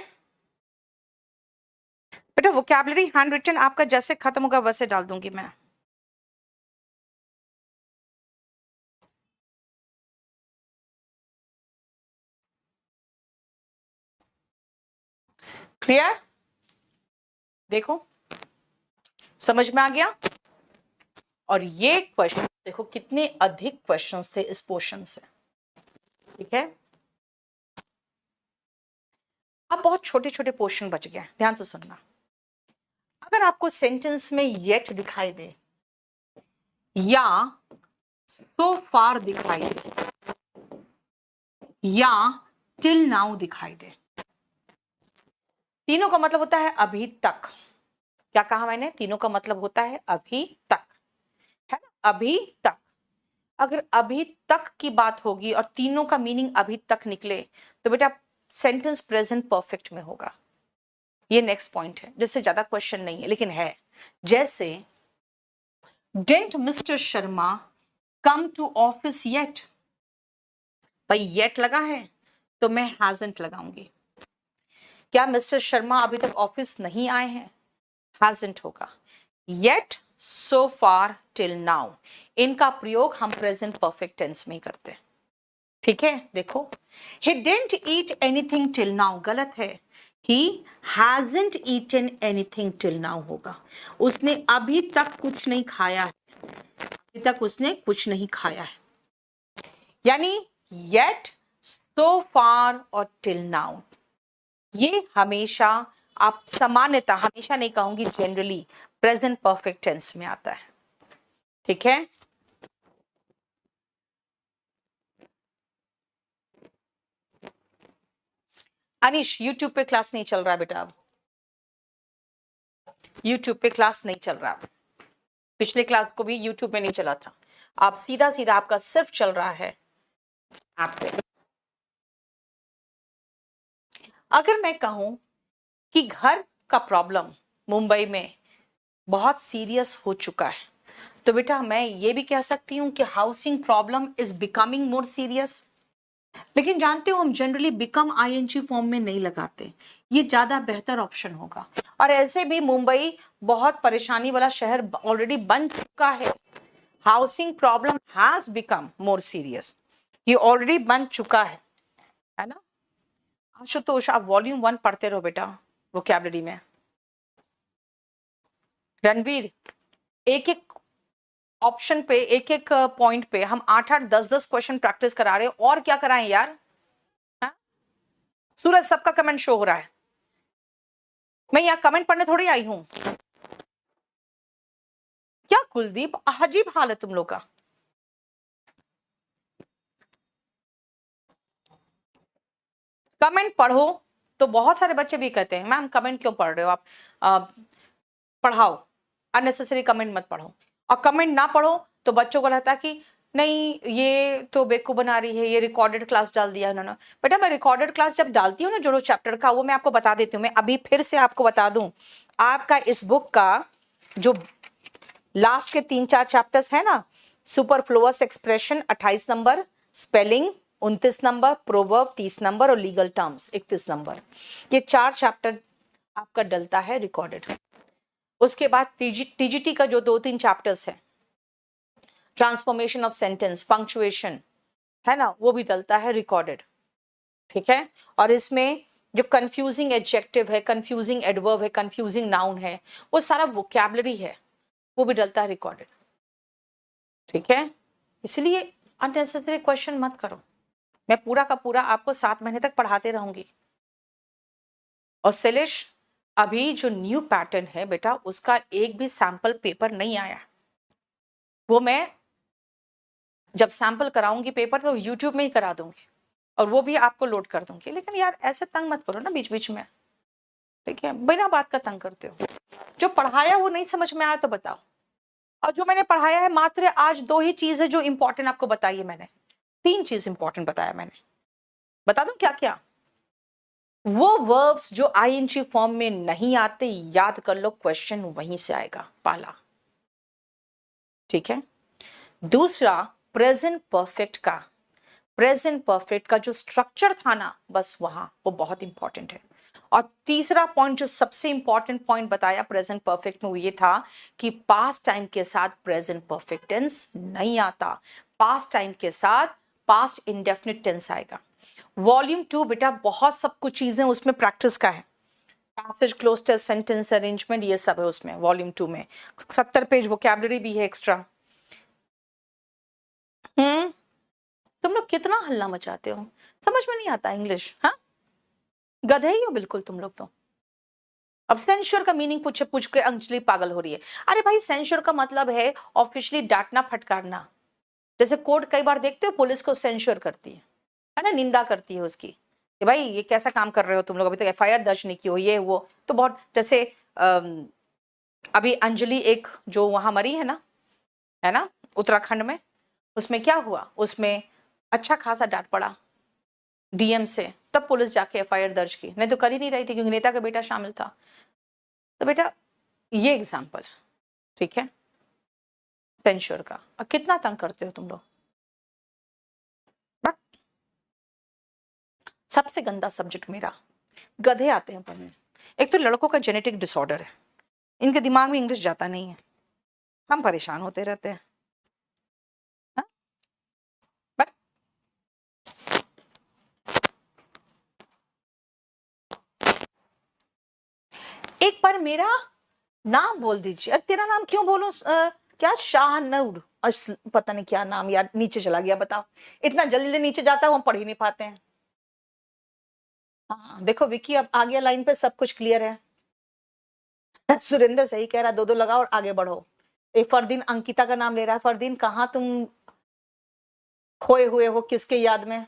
बेटा, वोकैबुलरी हैंड रिटन आपका जैसे खत्म होगा वैसे डाल दूंगी मैं। क्लियर। देखो समझ में आ गया। और ये क्वेश्चन देखो कितने अधिक क्वेश्चंस थे इस पोर्शन से, ठीक है। अब बहुत छोटे छोटे पोर्शन बच गए, ध्यान से सुनना। अगर आपको सेंटेंस में येट दिखाई दे या सो फार दिखाई दे या टिल नाउ दिखाई दे, तीनों का मतलब होता है अभी तक। क्या कहा मैंने? तीनों का मतलब होता है अभी तक, है ना, अभी तक। अगर अभी तक की बात होगी और तीनों का मीनिंग अभी तक निकले तो बेटा सेंटेंस प्रेजेंट परफेक्ट में होगा। ये नेक्स्ट पॉइंट है, जिससे ज्यादा क्वेश्चन नहीं है लेकिन है। जैसे didn't mister Sharma come to office yet, भाई येट लगा है तो मैं हैजंट लगाऊंगी। क्या मिस्टर शर्मा अभी तक ऑफिस नहीं आए हैं? हैजंट होगा। येट, सो फार, टिल नाउ, इनका प्रयोग हम प्रेजेंट परफेक्ट टेंस में करते हैं, ठीक है। देखो he didn't eat anything till now गलत है, he hasn't eaten anything till now होगा। उसने अभी तक कुछ नहीं खाया है, अभी तक उसने कुछ नहीं खाया है। यानी yet, so far और till now, ये हमेशा, आप सामान्यतः, हमेशा नहीं कहूंगी, जनरली प्रेजेंट परफेक्ट टेंस में आता है, ठीक है। अनिश, यूट्यूब पे क्लास नहीं चल रहा है बेटा, अब यूट्यूब पे क्लास नहीं चल रहा। पिछले क्लास को भी यूट्यूब में नहीं चला था, आप सीधा सीधा आपका सिर्फ चल रहा है ऐप पे। अगर मैं कहूं कि घर का प्रॉब्लम मुंबई में बहुत सीरियस हो चुका है, तो बेटा मैं ये भी कह सकती हूँ कि housing problem is becoming more serious. लेकिन जानते हो हम जनरली बिकम आईएनजी फॉर्म में नहीं लगाते, ये ज्यादा बेहतर ऑप्शन होगा। और ऐसे भी मुंबई बहुत परेशानी वाला शहर ऑलरेडी बन चुका है। Housing problem has become more serious, ये ऑलरेडी बन चुका है ना। आशुतोष, आप वॉल्यूम 1 पढ़ते रहो बेटा वोकैबुलरी में। रणवीर, एक एक ऑप्शन पे, एक एक पॉइंट पे हम 8-8, 10-10 क्वेश्चन प्रैक्टिस करा रहे हैं, और क्या कराएं यार। हा? सूरज, सबका कमेंट शो हो रहा है, मैं यहाँ कमेंट पढ़ने थोड़ी आई हूं। क्या कुलदीप, अजीब हाल है तुम लोग का। कमेंट पढ़ो, तो बहुत सारे बच्चे भी कहते हैं मैम कमेंट क्यों पढ़ रहे हो आप, पढ़ाओ, अननेसेसरी कमेंट मत पढ़ो। और कमेंट ना पढ़ो तो बच्चों को लगता है कि नहीं ये तो बेवकूफ बना रही है, ये रिकॉर्डेड क्लास डाल दिया उन्होंने। बेटा मैं रिकॉर्डेड क्लास जब डालती हूँ ना जोड़ो चैप्टर का, वो मैं आपको बता देती हूँ। मैं अभी फिर से आपको बता दूं, आपका इस बुक का जो लास्ट के 3-4 चैप्टर्स है ना, superfluous expression 28 number, spelling 29 number, proverb 30 number और लीगल टर्म्स 31 नंबर, ये 4 चैप्टर आपका डलता है रिकॉर्डेड। उसके बाद टीजीटी का जो 2-3 चैप्टर्स है, ट्रांसफॉर्मेशन ऑफ सेंटेंस, पंक्चुएशन, है ना, वो भी डलता है रिकॉर्डेड, ठीक है। और इसमें जो कंफ्यूजिंग एडजेक्टिव है, कंफ्यूजिंग एडवर्ब है, कंफ्यूजिंग नाउन है, वो सारा वोकैबुलरी है, वो भी डलता है रिकॉर्डेड, ठीक है। इसलिए अननेसेसरी क्वेश्चन मत करो, मैं पूरा का पूरा आपको 7 महीने तक पढ़ाते रहूंगी। और शैलेश, अभी जो न्यू पैटर्न है बेटा, उसका एक भी सैंपल पेपर नहीं आया, वो मैं जब सैंपल कराऊंगी पेपर तो यूट्यूब में ही करा दूंगी, और वो भी आपको लोड कर दूंगी। लेकिन यार ऐसे तंग मत करो ना बीच बीच में, ठीक है, बिना बात का तंग करते हो। जो पढ़ाया वो नहीं समझ में आया तो बताओ। और जो मैंने पढ़ाया है मात्र आज 2 ही चीज है जो इंपॉर्टेंट आपको बताई है मैंने, 3 चीज इंपॉर्टेंट बताया मैंने, बता दूं क्या क्या। वो वर्ब्स जो आईएनजी फॉर्म में नहीं आते, याद कर लो, क्वेश्चन वहीं से आएगा पहला, ठीक है। दूसरा, प्रेजेंट परफेक्ट का जो स्ट्रक्चर था ना, बस वहां वो बहुत इंपॉर्टेंट है। और तीसरा पॉइंट जो सबसे इंपॉर्टेंट पॉइंट बताया प्रेजेंट परफेक्ट में, वो ये था कि पास्ट टाइम के साथ प्रेजेंट परफेक्ट टेंस नहीं आता, पास्ट टाइम के साथ पास्ट इंडेफिनिट टेंस आएगा। वॉल्यूम 2 बेटा बहुत सब कुछ चीजें उसमें प्रैक्टिस का है, पैसेज क्लोज सेंटेंस अरेंजमेंट, ये सब है उसमें वॉल्यूम 2 में। 70 पेज वोकैबुलरी भी है एक्स्ट्रा। तुम लोग कितना हल्ला मचाते हो, समझ में नहीं आता इंग्लिश। हाँ, गधे ही हो बिल्कुल तुम लोग तो। अब सेंश्योर का मीनिंग पूछ के अंजलि पागल हो रही है। अरे भाई, सेंश्योर का मतलब है ऑफिशियली डांटना फटकारना। जैसे कोर्ट कई बार देखते हो पुलिस को सेंश्योर करती है ना, निंदा करती है उसकी कि भाई ये कैसा काम कर रहे हो तुम लोग, अभी तक एफआईआर दर्ज नहीं की हो, ये वो। तो बहुत जैसे अभी अंजलि एक जो वहां मरी है ना उत्तराखंड में, उसमें क्या हुआ, उसमें अच्छा खासा डांट पड़ा डीएम से, तब पुलिस जाके एफआईआर दर्ज की, नहीं तो कर ही नहीं रही थी क्योंकि नेता का बेटा शामिल था। तो बेटा ये एग्जाम्पल, ठीक है, सेंश्योर का। अब कितना तंग करते हो तुम लोग। सबसे गंदा सब्जेक्ट मेरा, गधे आते हैं पढ़ने। एक तो लड़कों का जेनेटिक डिसऑर्डर है, इनके दिमाग में इंग्लिश जाता नहीं है, हम परेशान होते रहते हैं। हाँ? बट एक बार मेरा नाम बोल दीजिए। अब तेरा नाम क्यों बोलूं, क्या शाहनूर, पता नहीं क्या नाम यार, नीचे चला गया। बताओ, इतना जल्दी नीचे जाता है, हम पढ़ ही नहीं पाते हैं। हाँ देखो विकी, अब आ गया लाइन पे, सब कुछ क्लियर है। सुरेंद्र सही कह रहा, दो दो लगाओ और आगे बढ़ो। एक फरदीन अंकिता का नाम ले रहा है। फरदीन कहाँ तुम खोए हुए हो, किसके याद में।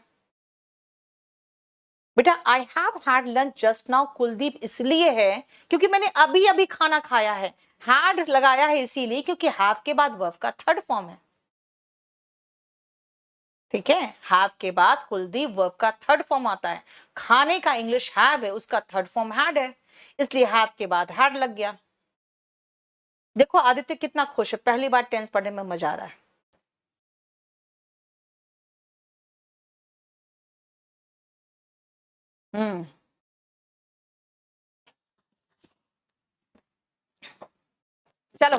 बेटा आई have had lunch just now, Kuldeep इसलिए है क्योंकि मैंने अभी अभी खाना खाया है। हैड लगाया है इसीलिए क्योंकि हैव के बाद वर्ब का थर्ड फॉर्म है, ठीक है। हैव के बाद कुलदीप वर्ब का थर्ड फॉर्म आता है। खाने का इंग्लिश हैव है, उसका थर्ड फॉर्म हैड है, इसलिए हैव के बाद हैड लग गया। देखो आदित्य कितना खुश है, पहली बार टेंस पढ़ने में मजा आ रहा है। हम्म, चलो,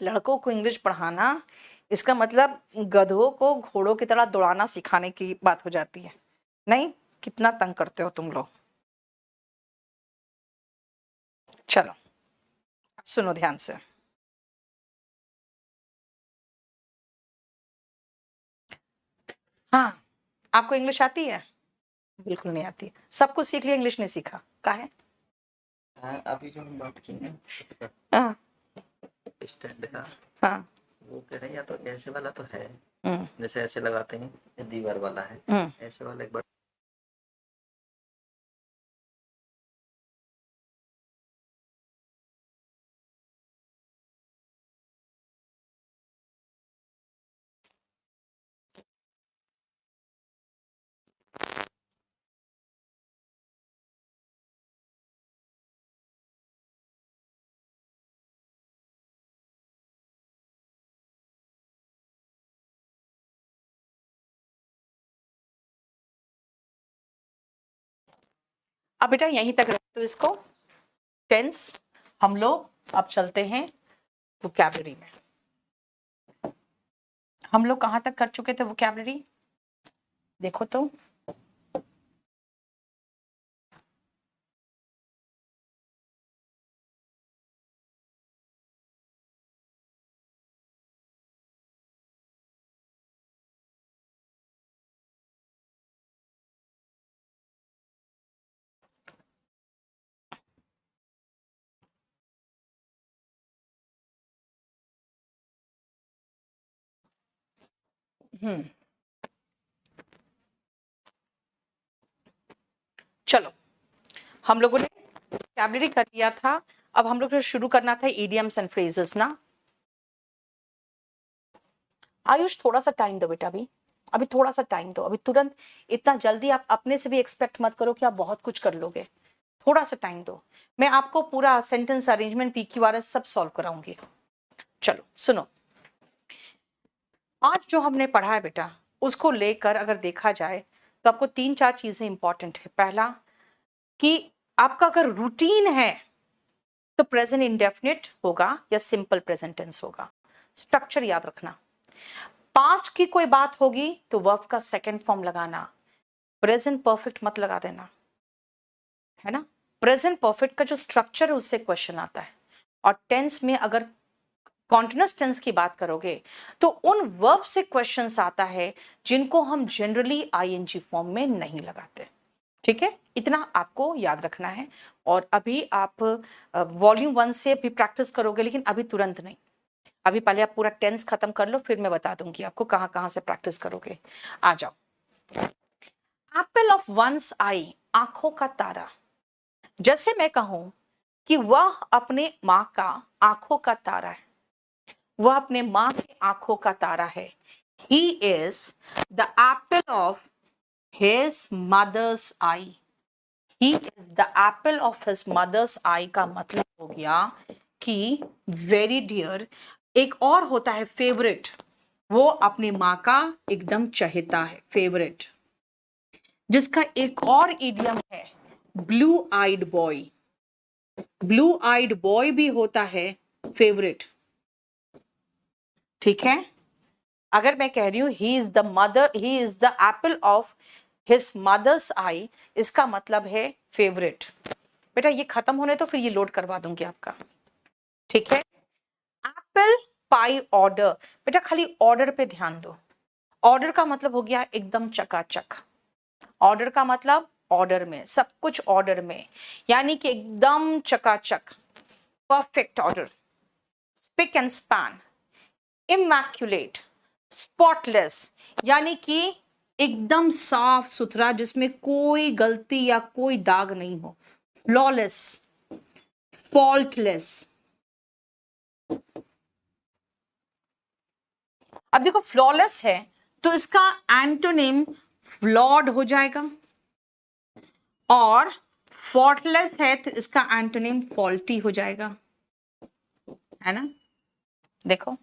लड़कों को इंग्लिश पढ़ाना इसका मतलब गधों को घोड़ों की तरह दौड़ाना सिखाने की बात हो जाती है। नहीं, कितना तंग करते हो तुम लोग। चलो सुनो ध्यान से। हाँ, आपको इंग्लिश आती है। बिल्कुल नहीं आती, सब कुछ सीख लिया, इंग्लिश नहीं सीखा का है। हाँ, अभी जो हम बात की ना हाँ स्टैंड का, हाँ। वो कह रहे हैं या तो ऐसे वाला तो है, हम्म जैसे ऐसे लगाते हैं, ये दीवार वाला है, हम्म। ऐसे वाला एक बार। अब बेटा यहीं तक रख दो इसको, टेंस। हम लोग अब चलते हैं वोकैबुलरी में। हम लोग कहां तक कर चुके थे वोकैबुलरी, देखो तो। हम्म, चलो, हम लोगों ने वोकैबुलरी कर लिया था। अब हम लोग को शुरू करना था इडियम्स एंड फ्रेजेस ना। आयुष थोड़ा सा टाइम दो बेटा, अभी थोड़ा सा टाइम दो, अभी तुरंत इतना जल्दी आप अपने से भी एक्सपेक्ट मत करो कि आप बहुत कुछ कर लोगे। थोड़ा सा टाइम दो, मैं आपको पूरा सेंटेंस अरेंजमेंट पीक्यूआरएस सब सॉल्व कराऊंगी। चलो सुनो, आज जो हमने पढ़ा है बेटा, उसको लेकर अगर देखा जाए तो आपको तीन चार चीजें इंपॉर्टेंट है। पहला कि आपका अगर रूटीन है तो प्रेजेंट इंडेफिनिट होगा या सिंपल प्रेजेंट टेंस होगा, स्ट्रक्चर याद रखना। पास्ट की कोई बात होगी तो वर्ब का सेकंड फॉर्म लगाना, प्रेजेंट परफेक्ट मत लगा देना। है ना। प्रेजेंट परफेक्ट का जो स्ट्रक्चर है उससे क्वेश्चन आता है। और टेंस में अगर कॉन्टिन्यूअस टेंस की बात करोगे तो उन वर्ब से क्वेश्चंस आता है जिनको हम जनरली आईएनजी फॉर्म में नहीं लगाते। ठीक है, इतना आपको याद रखना है। और अभी आप वॉल्यूम 1 से भी प्रैक्टिस करोगे, लेकिन अभी तुरंत नहीं। अभी पहले आप पूरा टेंस खत्म कर लो, फिर मैं बता दूंगी आपको कहां कहां से प्रैक्टिस करोगे। आ जाओ। एप्पल ऑफ वंस आई, आंखों का तारा। जैसे मैं कहूं कि वह अपने माँ का आंखों का तारा है, वह अपने माँ की आंखों का तारा है। He is the apple of his mother's eye. He is the apple of his mother's eye का मतलब हो गया कि very dear। एक और होता है फेवरेट, वो अपनी माँ का एकदम चहेता है, फेवरेट। जिसका एक और इडियम है blue eyed boy. Blue eyed boy भी होता है फेवरेट। ठीक है, अगर मैं कह रही हूं he is the mother, he is the Apple of his mother's आई, इसका मतलब है फेवरेट। बेटा ये खत्म होने तो फिर ये लोड करवा दूंगी आपका। ठीक है, एप्पल पाई ऑर्डर। बेटा खाली ऑर्डर पे ध्यान दो। ऑर्डर का मतलब हो गया एकदम चकाचक। ऑर्डर का मतलब ऑर्डर में, सब कुछ ऑर्डर में, यानी कि एकदम चकाचक, perfect order. Spick and span, immaculate, spotless, यानी कि एकदम साफ सुथरा, जिसमें कोई गलती या कोई दाग नहीं हो। Flawless, faultless. अब देखो फ्लॉलेस है तो इसका एंटोनिम फ्लॉड हो जाएगा, और फॉल्टलेस है तो इसका एंटोनिम फॉल्टी हो जाएगा, है ना। देखो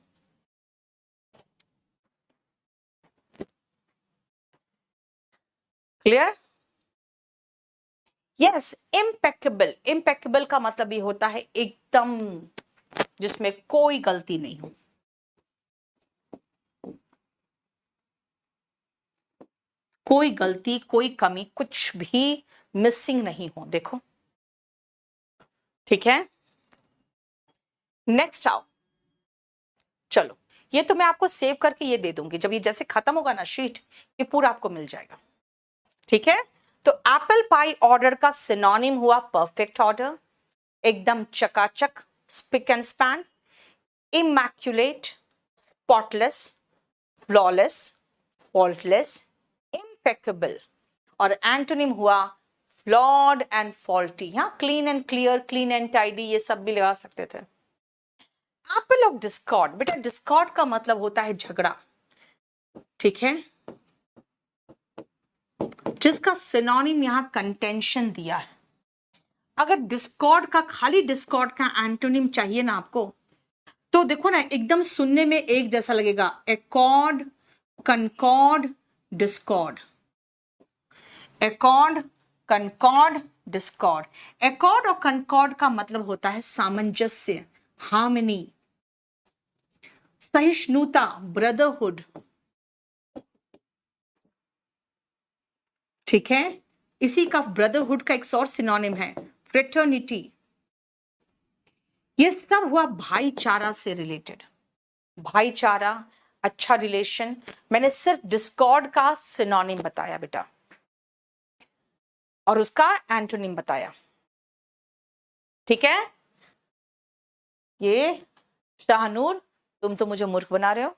क्लियर। Yes, impeccable. इम्पेकेबल का मतलब ये होता है एकदम, जिसमें कोई गलती नहीं हो। कोई गलती, कोई कमी, कुछ भी मिसिंग नहीं हो। देखो ठीक है, नेक्स्ट आओ। चलो, ये तो मैं आपको सेव करके ये दे दूंगी, जब ये जैसे खत्म होगा ना शीट, ये पूरा आपको मिल जाएगा। ठीक है, तो एप्पल पाई ऑर्डर का सिनोनिम हुआ परफेक्ट ऑर्डर, एकदम चकाचक, spick and span, immaculate, spotless, flawless, faultless, impeccable. और एंटोनिम हुआ फ्लॉड एंड फॉल्टी। हाँ, clean and clear, clean and tidy, ये सब भी लगा सकते थे। Apple of Discord. बेटा डिस्कॉर्ड का मतलब होता है झगड़ा। ठीक है, जिसका सिनोनिम यहां कंटेंशन दिया है। अगर डिस्कॉर्ड का, खाली डिस्कॉर्ड का एंटोनिम चाहिए ना आपको, तो देखो ना एकदम सुनने में एक जैसा लगेगा, accord, concord, Discord. Accord, concord, Discord. Accord और कनकॉर्ड का मतलब होता है सामंजस्य, हार्मनी, सहिष्णुता, ब्रदरहुड। ठीक है, इसी का ब्रदरहुड का एक और सिनोनिम है फ्रेटर्निटी। ये सब हुआ भाईचारा से रिलेटेड। भाईचारा, अच्छा रिलेशन। मैंने सिर्फ डिस्कॉर्ड का सिनोनिम बताया बेटा, और उसका एंटोनिम बताया। ठीक है, ये शाहनूर, तुम तो मुझे मूर्ख बना रहे हो।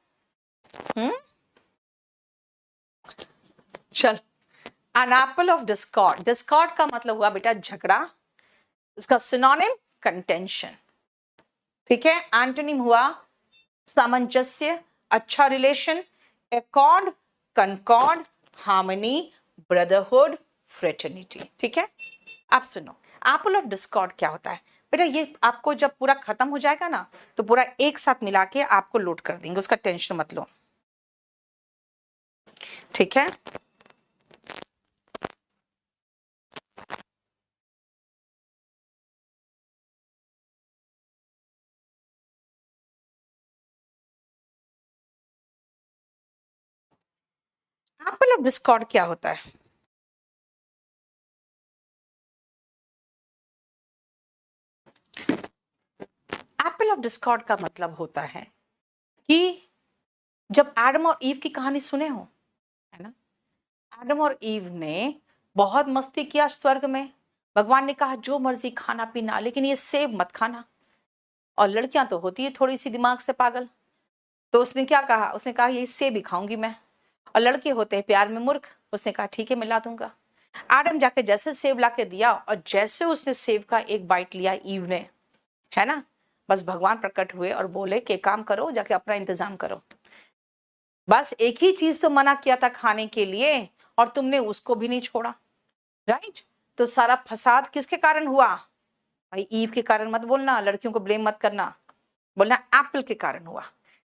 चल, an apple of discord. Discord का मतलब हुआ बेटा झगड़ा, इसका सिनोनिम कंटेंशन। ठीक है, एंटोनिम हुआ सामंजस्य, अच्छा relation, accord, concord, harmony, brotherhood, fraternity. ठीक है, आप सुनो एप्पल ऑफ डिस्कॉर्ड क्या होता है बेटा। ये आपको जब पूरा खत्म हो जाएगा ना, तो पूरा एक साथ मिला के आपको लोड कर देंगे, उसका टेंशन मत लो। ठीक है, एप्पल ऑफ डिस्कॉर्ड क्या होता है। एप्पल ऑफ डिस्कॉर्ड का मतलब होता है कि जब एडम और ईव की कहानी सुने हो, है ना, एडम और ईव ने बहुत मस्ती किया स्वर्ग में। भगवान ने कहा जो मर्जी खाना पीना, लेकिन ये सेब मत खाना। और लड़कियां तो होती है थोड़ी सी दिमाग से पागल, तो उसने क्या कहा, उसने कहा ये सेब ही खाऊंगी मैं। और लड़के होते हैं प्यार में मूर्ख, उसने कहा ठीक है मैं ला दूंगा। एडम जाके जैसे सेब ला के दिया और जैसे उसने सेब का एक बाइट लिया ईव ने, है ना, बस भगवान प्रकट हुए और बोले कि काम करो, जाके अपना इंतजाम करो। बस एक ही चीज तो मना किया था खाने के लिए और तुमने उसको भी नहीं छोड़ा, राइट। तो सारा फसाद किसके कारण हुआ भाई? ईव के कारण मत बोलना, लड़कियों को ब्लेम मत करना, बोलना एप्पल के कारण हुआ,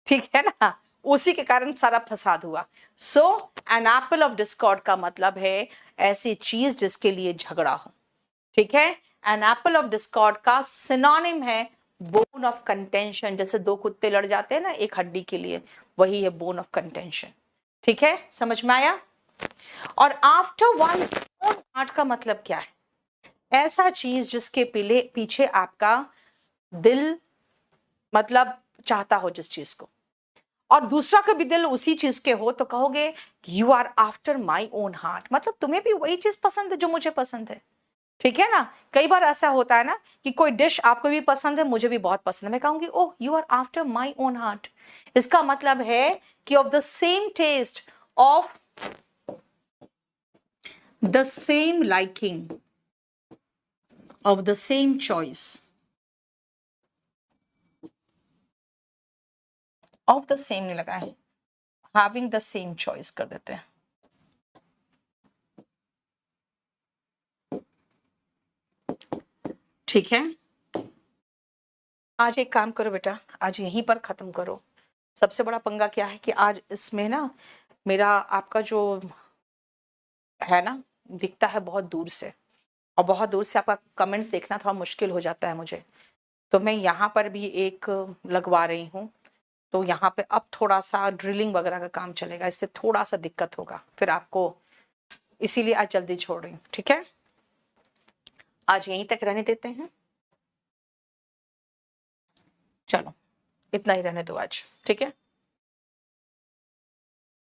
ठीक है ना, उसी के कारण सारा फसाद हुआ। सो एन एप्पल ऑफ डिस्कॉर्ड का मतलब है ऐसी चीज जिसके लिए झगड़ा हो, ठीक है। एन एप्पल ऑफ डिस्कॉर्ड का सिनोनिम है बोन ऑफ कंटेंशन। जैसे दो कुत्ते लड़ जाते हैं ना एक हड्डी के लिए, वही है बोन ऑफ कंटेंशन, ठीक है, समझ में आया। और आफ्टर वन हार्ट का मतलब क्या है? ऐसा चीज जिसके पीछे आपका दिल मतलब चाहता हो जिस चीज को, और दूसरा का भी दिल उसी चीज के हो, तो कहोगे you are after my own heart, मतलब तुम्हें भी वही चीज पसंद है जो मुझे पसंद है, ठीक है ना। कई बार ऐसा होता है ना कि कोई डिश आपको भी पसंद है, मुझे भी बहुत पसंद है, मैं कहूंगी oh you are after my own heart. इसका मतलब है कि of the same taste, of the same liking, of the same choice, of the same नहीं लगा है, हैविंग द सेम चॉइस कर देते हैं। ठीक है, आज एक काम करो बेटा, आज यहीं पर खत्म करो। सबसे बड़ा पंगा क्या है कि आज इसमें ना मेरा आपका जो है ना दिखता है बहुत दूर से, और बहुत दूर से आपका कमेंट्स देखना थोड़ा मुश्किल हो जाता है मुझे, तो मैं यहाँ पर भी एक लगवा रही हूँ। तो यहाँ पे अब थोड़ा सा ड्रिलिंग वगैरह का काम चलेगा, इससे थोड़ा सा दिक्कत होगा फिर आपको, इसीलिए आज जल्दी छोड़ रही हूँ, ठीक है। आज यहीं तक रहने देते हैं, चलो इतना ही रहने दो आज, ठीक है।